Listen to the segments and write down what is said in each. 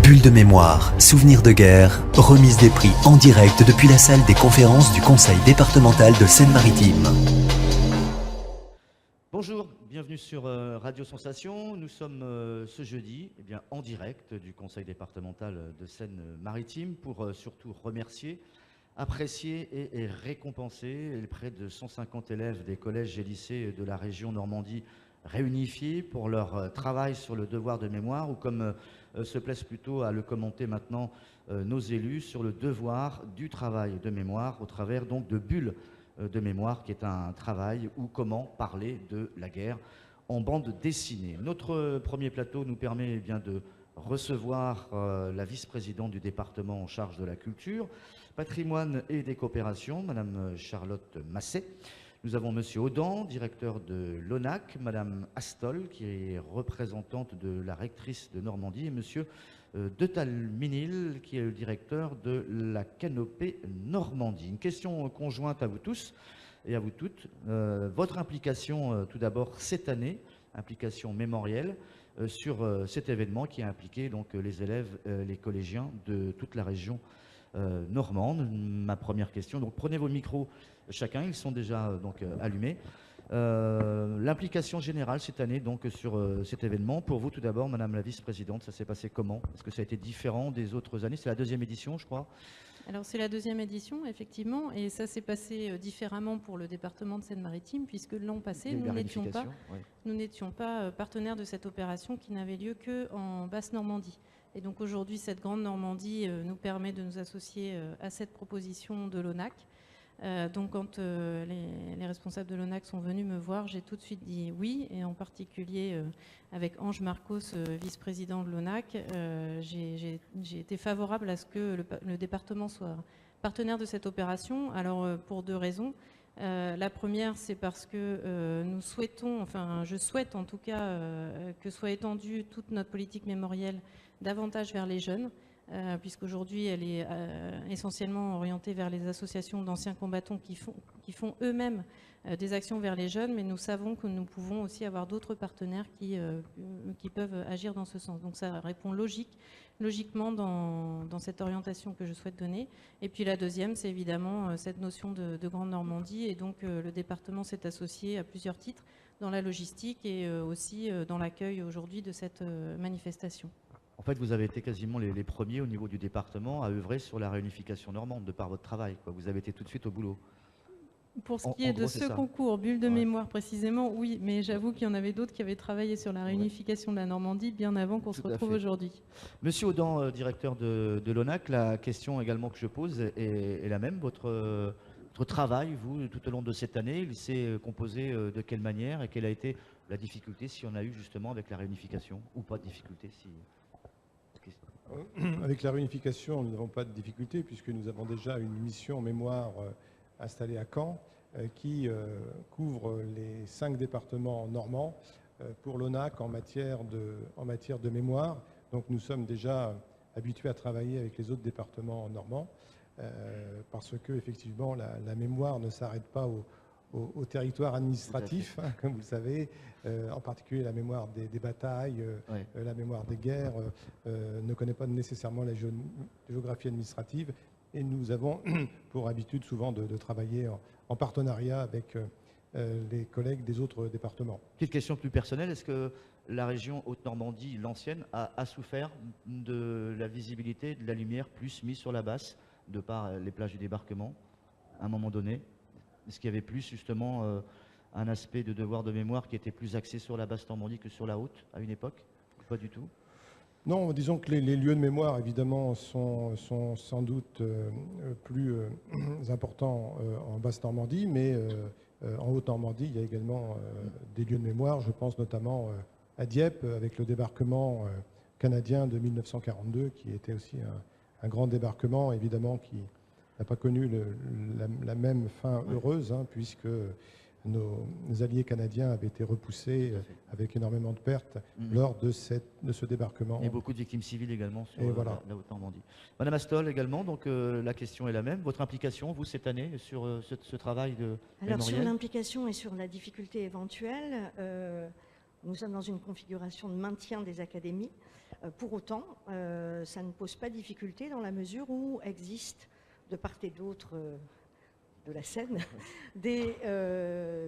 Bulle de mémoire, souvenirs de guerre, remise des prix en direct depuis la salle des conférences du Conseil départemental de Seine-Maritime. Bonjour, bienvenue sur Radio Sensation. Nous sommes ce jeudi en direct du Conseil départemental de Seine-Maritime pour surtout remercier, apprécier et récompenser les près de 150 élèves des collèges et lycées de la région Normandie réunifiés pour leur travail sur le devoir de mémoire, ou comme se plaisent plutôt à le commenter maintenant nos élus, sur le devoir du travail de mémoire au travers donc de Bulles de mémoire, qui est un travail ou comment parler de la guerre en bande dessinée. Notre premier plateau nous permet de recevoir la vice-présidente du département en charge de la culture, patrimoine et des coopérations, Madame Charlotte Masset. Nous avons Monsieur Audan, directeur de l'ONAC, Madame Astol, qui est représentante de la rectrice de Normandie, et Monsieur Detal-Minil, qui est le directeur de la Canopée Normandie. Une question conjointe à vous tous et à vous toutes. Votre implication, tout d'abord, cette année, implication mémorielle, sur cet événement qui a impliqué donc, les élèves, les collégiens de toute la région normande. Ma première question, donc prenez vos micros chacun, ils sont déjà allumés. L'implication générale cette année donc sur cet événement, pour vous tout d'abord, Madame la Vice-Présidente, ça s'est passé comment? Est-ce que ça a été différent des autres années? C'est la deuxième édition, je crois. Alors c'est la deuxième édition, effectivement, et ça s'est passé différemment pour le département de Seine-Maritime, puisque l'an passé, nous n'étions pas partenaires de cette opération qui n'avait lieu qu'en Basse-Normandie. Et donc aujourd'hui, cette Grande Normandie nous permet de nous associer à cette proposition de l'ONAC. Donc quand les responsables de l'ONAC sont venus me voir, j'ai tout de suite dit oui, et en particulier avec Ange Marcos, vice-président de l'ONAC, j'ai été favorable à ce que le département soit partenaire de cette opération. Alors pour deux raisons. La première, c'est parce que nous souhaitons, enfin je souhaite en tout cas que soit étendue toute notre politique mémorielle davantage vers les jeunes, puisqu'aujourd'hui elle est essentiellement orientée vers les associations d'anciens combattants qui font eux-mêmes des actions vers les jeunes, mais nous savons que nous pouvons aussi avoir d'autres partenaires qui peuvent agir dans ce sens. Donc ça répond logiquement dans cette orientation que je souhaite donner. Et puis la deuxième, c'est évidemment cette notion de Grande Normandie, et donc le département s'est associé à plusieurs titres dans la logistique et aussi dans l'accueil aujourd'hui de cette manifestation. En fait, vous avez été quasiment les premiers au niveau du département à œuvrer sur la réunification normande de par votre travail, quoi. Vous avez été tout de suite au boulot. Pour ce qui est de ce concours, Bulle de mémoire précisément, oui, mais j'avoue qu'il y en avait d'autres qui avaient travaillé sur la réunification de la Normandie bien avant qu'on se retrouve aujourd'hui. Monsieur Audan, directeur de l'ONAC, la question également que je pose est la même. Votre travail, vous, tout au long de cette année, il s'est composé de quelle manière, et quelle a été la difficulté, si on a eu justement avec la réunification, ou pas de difficulté si... Avec la réunification, nous n'avons pas de difficulté, puisque nous avons déjà une mission mémoire installée à Caen qui couvre les 5 départements normands pour l'ONAC en matière de mémoire. Donc nous sommes déjà habitués à travailler avec les autres départements normands parce que effectivement la mémoire ne s'arrête pas au territoire administratif, hein, comme vous le savez, en particulier la mémoire des batailles, la mémoire des guerres, ne connaît pas nécessairement la géographie administrative, et nous avons pour habitude souvent de travailler en partenariat avec les collègues des autres départements. Petite question plus personnelle, est-ce que la région Haute-Normandie, l'ancienne, a souffert de la visibilité, de la lumière plus mise sur la basse, de par les plages du débarquement, à un moment donné? Est-ce qu'il y avait plus justement un aspect de devoir de mémoire qui était plus axé sur la basse Normandie que sur la haute à une époque? Pas du tout. Non, disons que les lieux de mémoire évidemment sont sans doute plus importants en basse Normandie, mais en haute Normandie il y a également des lieux de mémoire. Je pense notamment à Dieppe avec le débarquement canadien de 1942 qui était aussi un grand débarquement évidemment qui n'a pas connu la même fin heureuse, hein, puisque nos alliés canadiens avaient été repoussés avec énormément de pertes lors de ce débarquement. Et beaucoup de victimes civiles également sur la Haute-Normandie. Madame Astol également, donc la question est la même. Votre implication, vous, cette année, sur ce travail de mémoriel? Alors sur l'implication et sur la difficulté éventuelle, nous sommes dans une configuration de maintien des académies. Pour autant, ça ne pose pas de difficulté dans la mesure où existent de part et d'autre de la Seine des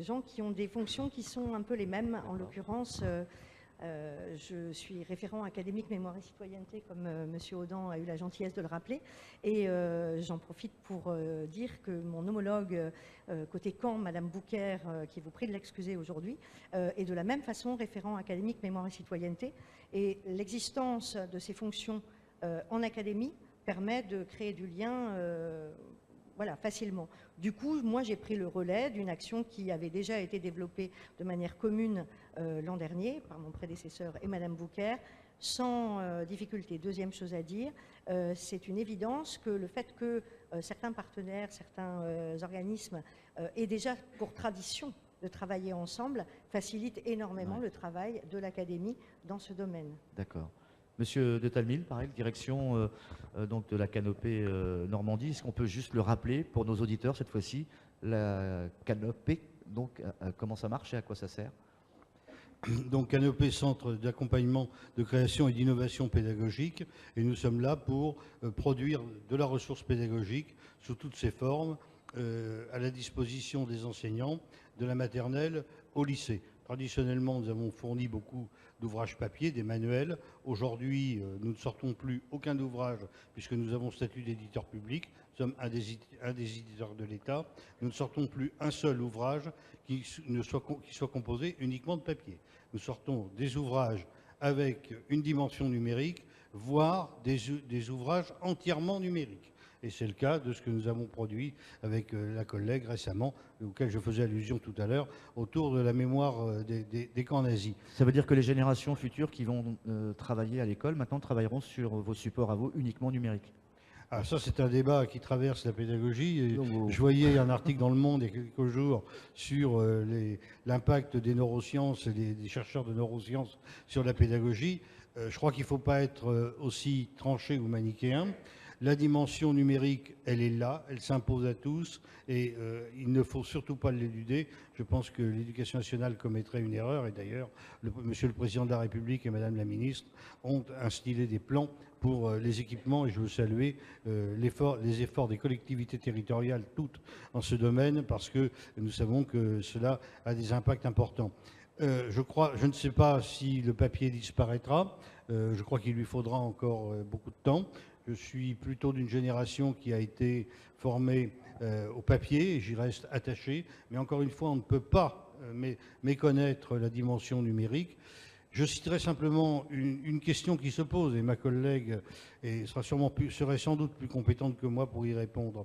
gens qui ont des fonctions qui sont un peu les mêmes. En l'occurrence, je suis référent académique mémoire et citoyenneté, comme M. Audan a eu la gentillesse de le rappeler, et j'en profite pour dire que mon homologue côté Caen, Mme Bouquer, qui vous prie de l'excuser aujourd'hui, est de la même façon référent académique mémoire et citoyenneté, et l'existence de ces fonctions en académie permet de créer du lien voilà, facilement. Du coup, moi, j'ai pris le relais d'une action qui avait déjà été développée de manière commune l'an dernier par mon prédécesseur et Madame Bouquer, sans difficulté. Deuxième chose à dire, c'est une évidence que le fait que certains partenaires, certains organismes aient déjà pour tradition de travailler ensemble facilite énormément le travail de l'Académie dans ce domaine. D'accord. Monsieur de Talmil, pareil, direction donc de la canopée Normandie. Est-ce qu'on peut juste le rappeler pour nos auditeurs cette fois-ci, la canopée, donc comment ça marche et à quoi ça sert? Donc Canopée, centre d'accompagnement, de création et d'innovation pédagogique, et nous sommes là pour produire de la ressource pédagogique sous toutes ses formes à la disposition des enseignants de la maternelle au lycée. Traditionnellement, nous avons fourni beaucoup d'ouvrages papier, des manuels. Aujourd'hui, nous ne sortons plus aucun ouvrage puisque nous avons statut d'éditeur public. Nous sommes un des éditeurs de l'État. Nous ne sortons plus un seul ouvrage qui soit composé uniquement de papier. Nous sortons des ouvrages avec une dimension numérique, voire des ouvrages entièrement numériques. Et c'est le cas de ce que nous avons produit avec la collègue récemment, auquel je faisais allusion tout à l'heure, autour de la mémoire des camps nazis. Ça veut dire que les générations futures qui vont travailler à l'école, maintenant travailleront sur vos supports à vous uniquement numériques? Ah, ça, c'est un débat qui traverse la pédagogie. Et je voyais un article dans Le Monde il y a quelques jours sur l'impact des neurosciences et des chercheurs de neurosciences sur la pédagogie. Je crois qu'il ne faut pas être aussi tranché ou manichéen. La dimension numérique, elle est là, elle s'impose à tous et il ne faut surtout pas l'éluder. Je pense que l'Éducation nationale commettrait une erreur et d'ailleurs, Monsieur le Président de la République et Madame la Ministre ont instillé des plans pour les équipements et je veux saluer les efforts des collectivités territoriales toutes en ce domaine parce que nous savons que cela a des impacts importants. Je ne sais pas si le papier disparaîtra, je crois qu'il lui faudra encore beaucoup de temps. Je suis plutôt d'une génération qui a été formée au papier et j'y reste attaché. Mais encore une fois, on ne peut pas méconnaître la dimension numérique. Je citerai simplement une question qui se pose et ma collègue serait sans doute plus compétente que moi pour y répondre.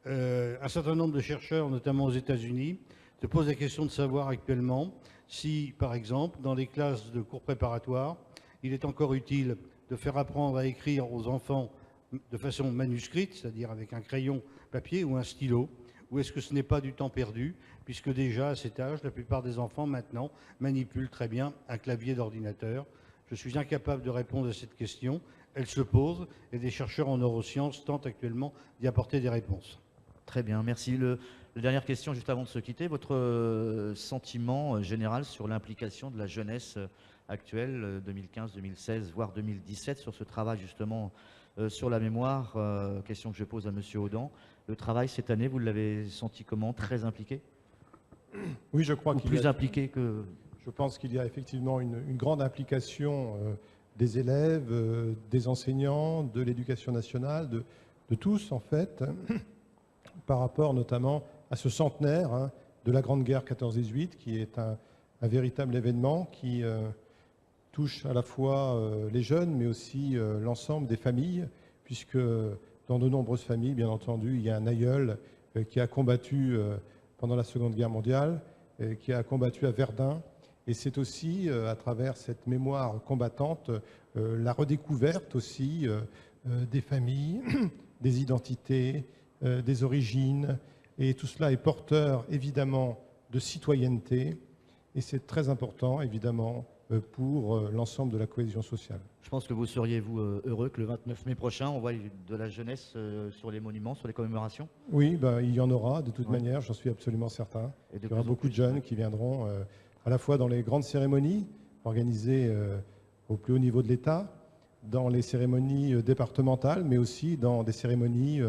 Un certain nombre de chercheurs, notamment aux États-Unis, se posent la question de savoir actuellement si, par exemple, dans les classes de cours préparatoires, il est encore utile de faire apprendre à écrire aux enfants de façon manuscrite, c'est-à-dire avec un crayon papier ou un stylo, ou est-ce que ce n'est pas du temps perdu, puisque déjà à cet âge, la plupart des enfants maintenant manipulent très bien un clavier d'ordinateur. Je suis incapable de répondre à cette question, elle se pose, et des chercheurs en neurosciences tentent actuellement d'y apporter des réponses. Très bien, merci. La dernière question, juste avant de se quitter, votre sentiment général sur l'implication de la jeunesse actuelle, 2015, 2016, voire 2017, sur ce travail justement sur la mémoire, question que je pose à M. Audan. Le travail cette année, vous l'avez senti comment? Très impliqué? Oui, je crois qu'il plus impliqué que... Je pense qu'il y a effectivement une grande implication des élèves, des enseignants, de l'éducation nationale, de tous en fait, par rapport notamment à ce centenaire de la Grande Guerre 14-18, qui est un véritable événement qui touche à la fois les jeunes, mais aussi l'ensemble des familles, puisque dans de nombreuses familles, bien entendu, il y a un aïeul qui a combattu pendant la Seconde Guerre mondiale, qui a combattu à Verdun, et c'est aussi, à travers cette mémoire combattante, la redécouverte aussi des familles, des identités, des origines, et tout cela est porteur, évidemment, de citoyenneté, et c'est très important, évidemment, pour l'ensemble de la cohésion sociale. Je pense que vous seriez, vous, heureux que le 29 mai prochain, on voit de la jeunesse sur les monuments, sur les commémorations? Oui, il y en aura, de toute manière, j'en suis absolument certain. Il y aura beaucoup de jeunes qui viendront à la fois dans les grandes cérémonies organisées au plus haut niveau de l'État, dans les cérémonies départementales, mais aussi dans des cérémonies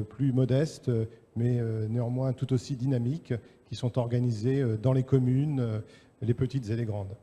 plus modestes, mais néanmoins tout aussi dynamiques, qui sont organisées dans les communes, les petites et les grandes.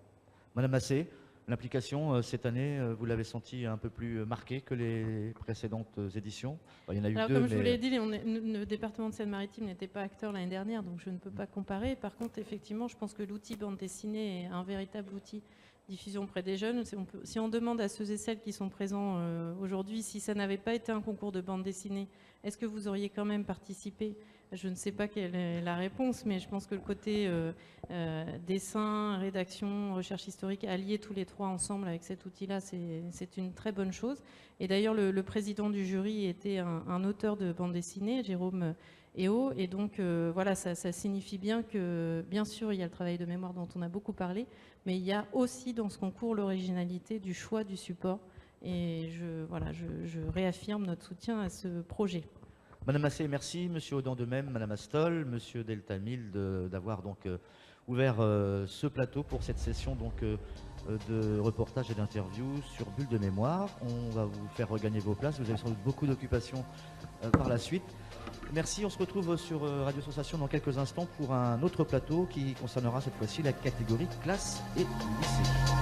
Madame Massé, l'implication cette année, vous l'avez senti un peu plus marquée que les précédentes éditions? Il y en a eu deux. Comme je vous l'ai dit, le département de Seine-Maritime n'était pas acteur l'année dernière, donc je ne peux pas comparer. Par contre, effectivement, je pense que l'outil bande dessinée est un véritable outil diffusion auprès des jeunes. Si on demande à ceux et celles qui sont présents aujourd'hui, si ça n'avait pas été un concours de bande dessinée, est-ce que vous auriez quand même participé? Je ne sais pas quelle est la réponse, mais je pense que le côté dessin, rédaction, recherche historique, allier tous les trois ensemble avec cet outil-là, c'est une très bonne chose. Et d'ailleurs, le président du jury était un auteur de bande dessinée, Jérôme Eo, et donc voilà, ça signifie bien que, bien sûr, il y a le travail de mémoire dont on a beaucoup parlé, mais il y a aussi dans ce concours l'originalité du choix du support. Et je réaffirme notre soutien à ce projet. Madame Massé, merci. Monsieur Audin de même, Madame Astol, Monsieur Deltamil d'avoir donc ouvert ce plateau pour cette session donc de reportage et d'interview sur Bulle de mémoire. On va vous faire regagner vos places. Vous avez sans doute beaucoup d'occupations par la suite. Merci. On se retrouve sur Radio Sensation dans quelques instants pour un autre plateau qui concernera cette fois-ci la catégorie classe et lycée.